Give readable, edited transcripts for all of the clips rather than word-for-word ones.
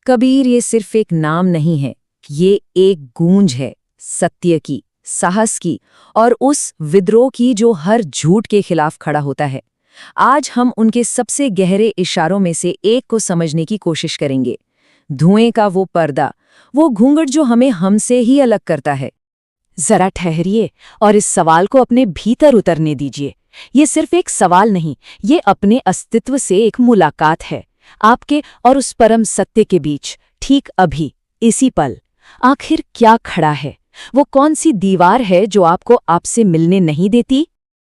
कबीर ये सिर्फ एक नाम नहीं है, ये एक गूंज है सत्य की, साहस की और उस विद्रोह की जो हर झूठ के खिलाफ खड़ा होता है। आज हम उनके सबसे गहरे इशारों में से एक को समझने की कोशिश करेंगे। धुएं का वो पर्दा, वो घूंघट जो हमें हमसे ही अलग करता है। जरा ठहरिए और इस सवाल को अपने भीतर उतरने दीजिए। ये सिर्फ एक सवाल नहीं, ये अपने अस्तित्व से एक मुलाकात है, आपके और उस परम सत्य के बीच, ठीक अभी, इसी पल। आखिर क्या खड़ा है? वो कौन सी दीवार है जो आपको आपसे मिलने नहीं देती?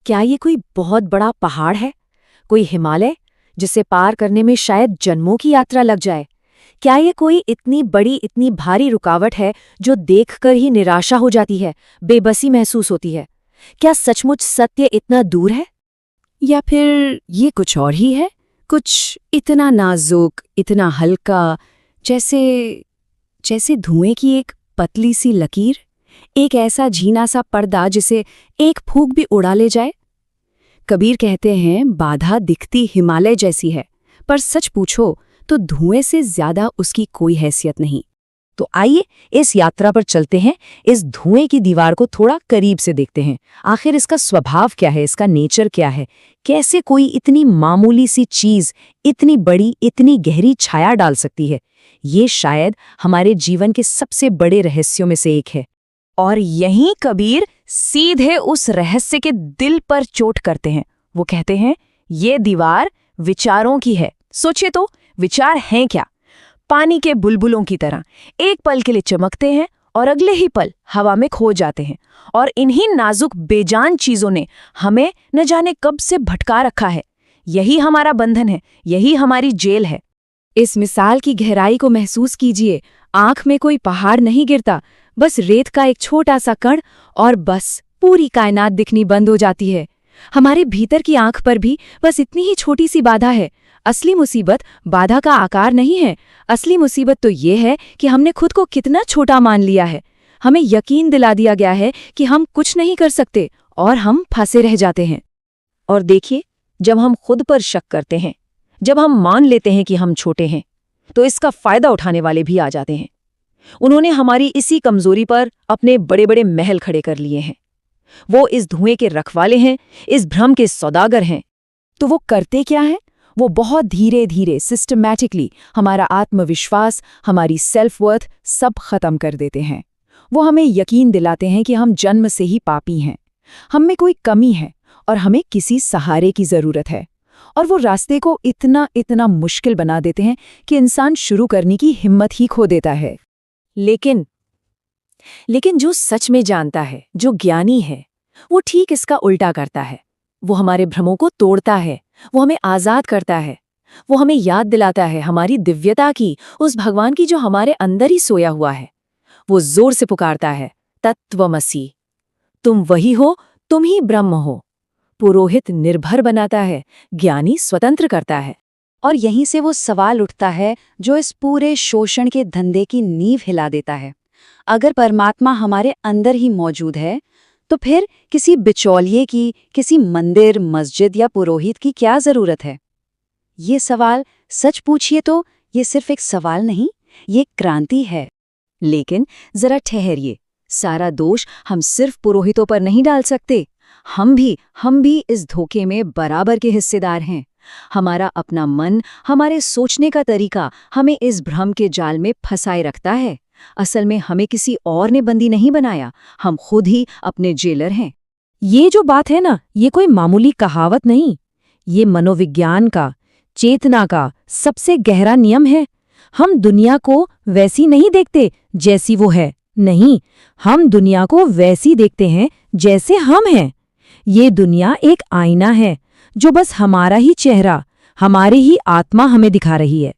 क्या ये कोई बहुत बड़ा पहाड़ है? कोई हिमालय, जिसे पार करने में शायद जन्मों की यात्रा लग जाए? क्या ये कोई इतनी बड़ी, इतनी भारी रुकावट है जो देखकर ही निराशा हो जाती है, बेबसी महसूस होती है? क्या सचमुच सत्य इतना दूर है? या फिर ये कुछ और ही है, कुछ इतना नाजुक, इतना हल्का, जैसे धुएं की एक पतली सी लकीर, एक ऐसा झीना सा पर्दा जिसे एक फूंक भी उड़ा ले जाए? कबीर कहते हैं बाधा दिखती हिमालय जैसी है, पर सच पूछो तो धुएं से ज्यादा उसकी कोई हैसियत नहीं। तो आइए इस यात्रा पर चलते हैं, इस धुएं की दीवार को थोड़ा करीब से देखते हैं। आखिर इसका स्वभाव क्या है, इसका नेचर क्या है, कैसे कोई इतनी मामूली सी चीज इतनी बड़ी, इतनी गहरी छाया डाल सकती है। ये शायद हमारे जीवन के सबसे बड़े रहस्यों में से एक है। और यहीं कबीर सीधे उस रहस्य के दिल पर चोट करते हैं। वो कहते हैं ये दीवार विचारों की है। सोचिए तो, विचार हैं क्या? पानी के बुलबुलों की तरह, एक पल के लिए चमकते हैं और अगले ही पल हवा में खो जाते हैं। और इन्हीं नाजुक बेजान चीजों ने हमें न जाने कब से भटका रखा है। यही हमारा बंधन है, यही हमारी जेल है। इस मिसाल की गहराई को महसूस कीजिए। आंख में कोई पहाड़ नहीं गिरता, बस रेत का एक छोटा सा कण, और बस पूरी कायनात दिखनी बंद हो जाती है। हमारे भीतर की आंख पर भी बस इतनी ही छोटी सी बाधा है। असली मुसीबत बाधा का आकार नहीं है, असली मुसीबत तो ये है कि हमने खुद को कितना छोटा मान लिया है। हमें यकीन दिला दिया गया है कि हम कुछ नहीं कर सकते और हम फंसे रह जाते हैं। और देखिए, जब हम खुद पर शक करते हैं, जब हम मान लेते हैं कि हम छोटे हैं, तो इसका फायदा उठाने वाले भी आ जाते हैं। उन्होंने हमारी इसी कमजोरी पर अपने बड़े बड़े महल खड़े कर लिए हैं। वो इस धुएं के रखवाले हैं, इस भ्रम के सौदागर हैं। तो वो करते क्या है? वो बहुत धीरे धीरे, सिस्टमैटिकली हमारा आत्मविश्वास, हमारी सेल्फ वर्थ सब खत्म कर देते हैं। वो हमें यकीन दिलाते हैं कि हम जन्म से ही पापी हैं, हम में कोई कमी है और हमें किसी सहारे की जरूरत है। और वो रास्ते को इतना इतना मुश्किल बना देते हैं कि इंसान शुरू करने की हिम्मत ही खो देता है। लेकिन जो सच में जानता है, जो ज्ञानी है, वो ठीक इसका उल्टा करता है। वो हमारे भ्रमों को तोड़ता है, वो हमें आज़ाद करता है। वो हमें याद दिलाता है हमारी दिव्यता की, उस भगवान की जो हमारे अंदर ही सोया हुआ है। वो जोर से पुकारता है, तत्वमसि, तुम वही हो, तुम ही ब्रह्म हो। पुरोहित निर्भर बनाता है, ज्ञानी स्वतंत्र करता है। और यहीं से वो सवाल उठता है जो इस पूरे शोषण के धंधे की नींव हिला देता है। अगर परमात्मा हमारे अंदर ही मौजूद है, तो फिर किसी बिचौलिए की, किसी मंदिर, मस्जिद या पुरोहित की क्या जरूरत है? ये सवाल सच पूछिए तो ये सिर्फ एक सवाल नहीं, ये क्रांति है। लेकिन जरा ठहरिए, सारा दोष हम सिर्फ पुरोहितों पर नहीं डाल सकते। हम भी इस धोखे में बराबर के हिस्सेदार हैं। हमारा अपना मन, हमारे सोचने का तरीका हमें इस भ्रम के जाल में फंसाए रखता है। असल में हमें किसी और ने बंदी नहीं बनाया, हम खुद ही अपने जेलर हैं। ये जो बात है ना, ये कोई मामूली कहावत नहीं, ये मनोविज्ञान का, चेतना का सबसे गहरा नियम है। हम दुनिया को वैसी नहीं देखते जैसी वो है, नहीं, हम दुनिया को वैसी देखते हैं जैसे हम हैं। ये दुनिया एक आईना है जो बस हमारा ही चेहरा, हमारी ही आत्मा हमें दिखा रही है।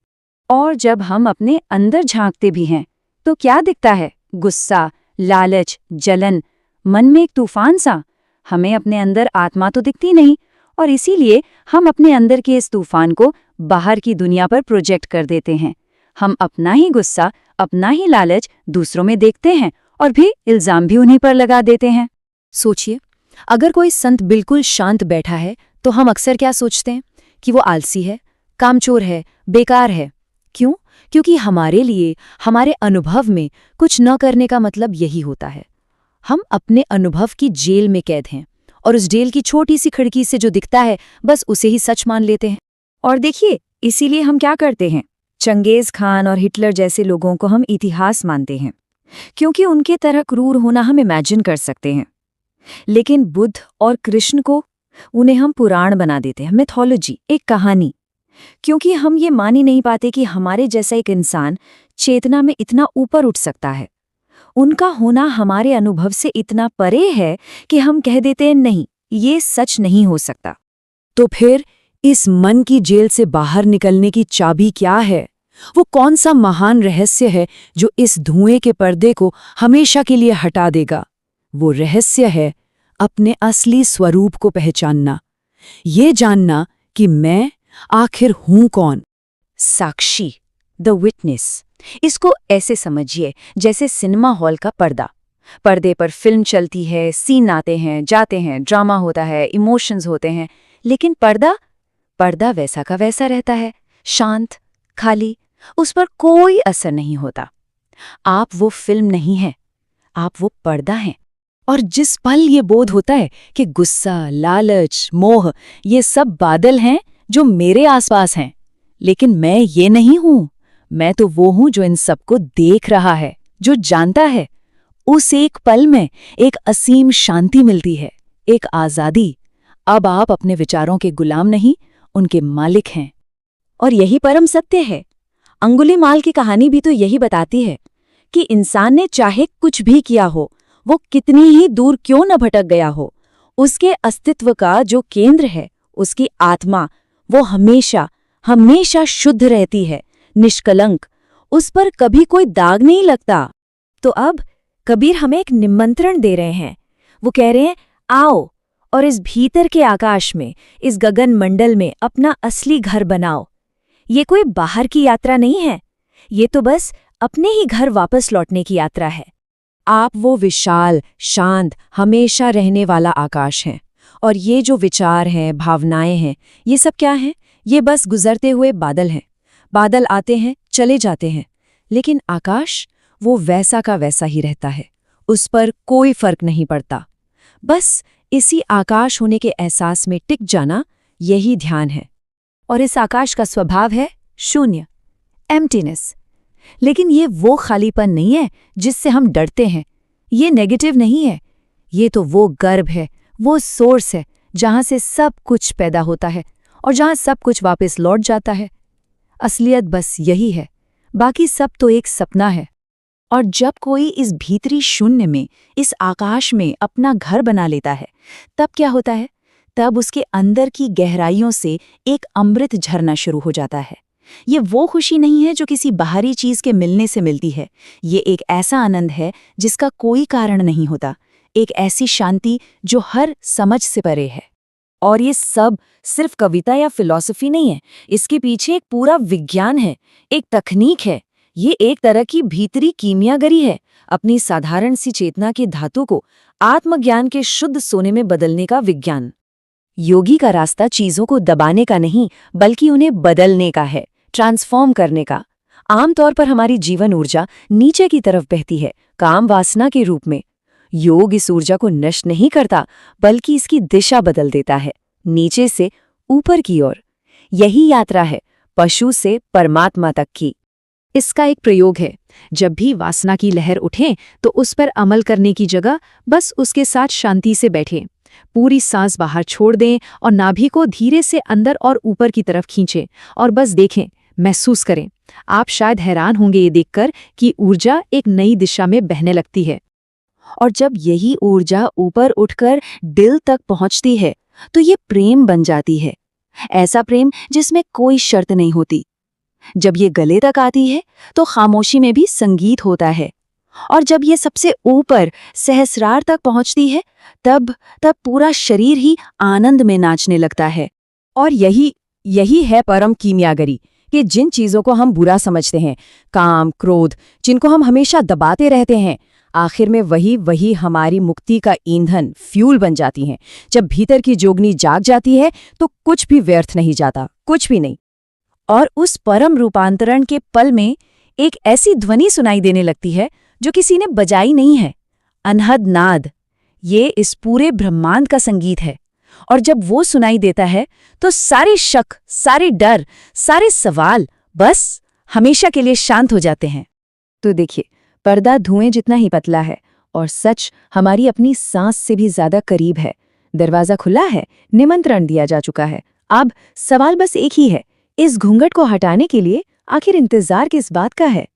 और जब हम अपने अंदर झांकते भी हैं तो क्या दिखता है? गुस्सा, लालच, जलन, मन में एक तूफान सा। हमें अपने अंदर आत्मा तो दिखती नहीं, और इसीलिए हम अपने अंदर के इस तूफान को बाहर की दुनिया पर प्रोजेक्ट कर देते हैं। हम अपना ही गुस्सा, अपना ही लालच दूसरों में देखते हैं और भी इल्जाम भी उन्हीं पर लगा देते हैं। सोचिए, अगर कोई संत बिल्कुल शांत बैठा है तो हम अक्सर क्या सोचते हैं? कि वो आलसी है, कामचोर है, बेकार है। क्यों? क्योंकि हमारे लिए, हमारे अनुभव में कुछ न करने का मतलब यही होता है। हम अपने अनुभव की जेल में कैद हैं और उस जेल की छोटी सी खिड़की से जो दिखता है बस उसे ही सच मान लेते हैं। और देखिए, इसीलिए हम क्या करते हैं, चंगेज खान और हिटलर जैसे लोगों को हम इतिहास मानते हैं, क्योंकि उनके तरह क्रूर होना हम इमेजिन कर सकते हैं। लेकिन बुद्ध और कृष्ण को, उन्हें हम पुराण बना देते हैं, मिथोलॉजी, एक कहानी, क्योंकि हम ये मान ही नहीं पाते कि हमारे जैसा एक इंसान चेतना में इतना ऊपर उठ सकता है। उनका होना हमारे अनुभव से इतना परे है कि हम कह देते हैं नहीं, ये सच नहीं हो सकता। तो फिर इस मन की जेल से बाहर निकलने की चाबी क्या है? वो कौन सा महान रहस्य है जो इस धुएं के पर्दे को हमेशा के लिए हटा देगा? वो रहस्य है अपने असली स्वरूप को पहचानना, ये जानना कि मैं आखिर हूं कौन। साक्षी, द विटनेस। इसको ऐसे समझिए जैसे सिनेमा हॉल का पर्दा। पर्दे पर फिल्म चलती है, सीन आते हैं, जाते हैं, ड्रामा होता है, इमोशंस होते हैं, लेकिन पर्दा वैसा का वैसा रहता है, शांत, खाली, उस पर कोई असर नहीं होता। आप वो फिल्म नहीं हैं, आप वो पर्दा हैं। और जिस पल ये बोध होता है कि गुस्सा, लालच, मोह ये सब बादल हैं जो मेरे आसपास हैं, लेकिन मैं ये नहीं हूं, मैं तो वो हूं जो इन सबको देख रहा है, जो जानता है, उस एक पल में एक असीम शांति मिलती है, एक आजादी। अब आप अपने विचारों के गुलाम नहीं, उनके मालिक हैं। और यही परम सत्य है। अंगुलीमाल की कहानी भी तो यही बताती है कि इंसान ने चाहे कुछ भी किया हो, वो कितनी ही दूर क्यों न भटक गया हो, उसके अस्तित्व का जो केंद्र है, उसकी आत्मा, वो हमेशा हमेशा शुद्ध रहती है, निष्कलंक, उस पर कभी कोई दाग नहीं लगता। तो अब कबीर हमें एक निमंत्रण दे रहे हैं। वो कह रहे हैं, आओ और इस भीतर के आकाश में, इस गगन मंडल में अपना असली घर बनाओ। ये कोई बाहर की यात्रा नहीं है, ये तो बस अपने ही घर वापस लौटने की यात्रा है। आप वो विशाल, शांत, हमेशा रहने वाला आकाश हैं, और ये जो विचार हैं, भावनाएं हैं, ये सब क्या हैं? ये बस गुजरते हुए बादल हैं। बादल आते हैं, चले जाते हैं, लेकिन आकाश वो वैसा का वैसा ही रहता है, उस पर कोई फर्क नहीं पड़ता। बस इसी आकाश होने के एहसास में टिक जाना, यही ध्यान है। और इस आकाश का स्वभाव है शून्य, एम्प्टीनेस। लेकिन ये वो खालीपन नहीं है जिससे हम डरते हैं, ये नेगेटिव नहीं है, ये तो वो गर्भ है, वो सोर्स है जहां से सब कुछ पैदा होता है और जहां सब कुछ वापस लौट जाता है। असलियत बस यही है, बाकी सब तो एक सपना है। और जब कोई इस भीतरी शून्य में, इस आकाश में अपना घर बना लेता है, तब क्या होता है? तब उसके अंदर की गहराइयों से एक अमृत झरना शुरू हो जाता है। ये वो खुशी नहीं है जो किसी बाहरी चीज के मिलने से मिलती है, ये एक ऐसा आनंद है जिसका कोई कारण नहीं होता, एक ऐसी शांति जो हर समझ से परे है। और ये सब सिर्फ कविता या फिलॉसफी नहीं है, इसके पीछे एक पूरा विज्ञान है, एक तकनीक है। ये एक तरह की भीतरी कीमियागरी है, अपनी साधारण सी चेतना की धातु को आत्मज्ञान के शुद्ध सोने में बदलने का विज्ञान। योगी का रास्ता चीजों को दबाने का नहीं, बल्कि उन्हें बदलने का है, ट्रांसफॉर्म करने का। आमतौर पर हमारी जीवन ऊर्जा नीचे की तरफ बहती है, काम वासना के रूप में। योग इस ऊर्जा को नष्ट नहीं करता, बल्कि इसकी दिशा बदल देता है, नीचे से ऊपर की ओर। यही यात्रा है पशु से परमात्मा तक की। इसका एक प्रयोग है, जब भी वासना की लहर उठे तो उस पर अमल करने की जगह बस उसके साथ शांति से बैठें, पूरी सांस बाहर छोड़ दें और नाभि को धीरे से अंदर और ऊपर की तरफ खींचें और बस देखें, महसूस करें। आप शायद हैरान होंगे ये देखकर कि ऊर्जा एक नई दिशा में बहने लगती है। और जब यही ऊर्जा ऊपर उठकर दिल तक पहुंचती है तो ये प्रेम बन जाती है, ऐसा प्रेम जिसमें कोई शर्त नहीं होती। जब ये गले तक आती है तो खामोशी में भी संगीत होता है, और जब ये सबसे ऊपर सहस्रार तक पहुंचती है तब पूरा शरीर ही आनंद में नाचने लगता है। और यही है परम कीमियागरी, कि जिन चीजों को हम बुरा समझते हैं, काम, क्रोध, जिनको हम हमेशा दबाते रहते हैं, आखिर में वही हमारी मुक्ति का ईंधन, फ्यूल बन जाती हैं। जब भीतर की जोगनी जाग जाती है तो कुछ भी व्यर्थ नहीं जाता, कुछ भी नहीं। और उस परम रूपांतरण के पल में एक ऐसी ध्वनि सुनाई देने लगती है जो किसी ने बजाई नहीं है, अनहद नाद। ये इस पूरे ब्रह्मांड का संगीत है, और जब वो सुनाई देता है तो सारे शक, सारे डर, सारे सवाल बस हमेशा के लिए शांत हो जाते हैं। तो देखिए, पर्दा धुएं जितना ही पतला है और सच हमारी अपनी सांस से भी ज्यादा करीब है। दरवाजा खुला है, निमंत्रण दिया जा चुका है। अब सवाल बस एक ही है, इस घूंघट को हटाने के लिए आखिर इंतजार किस बात का है?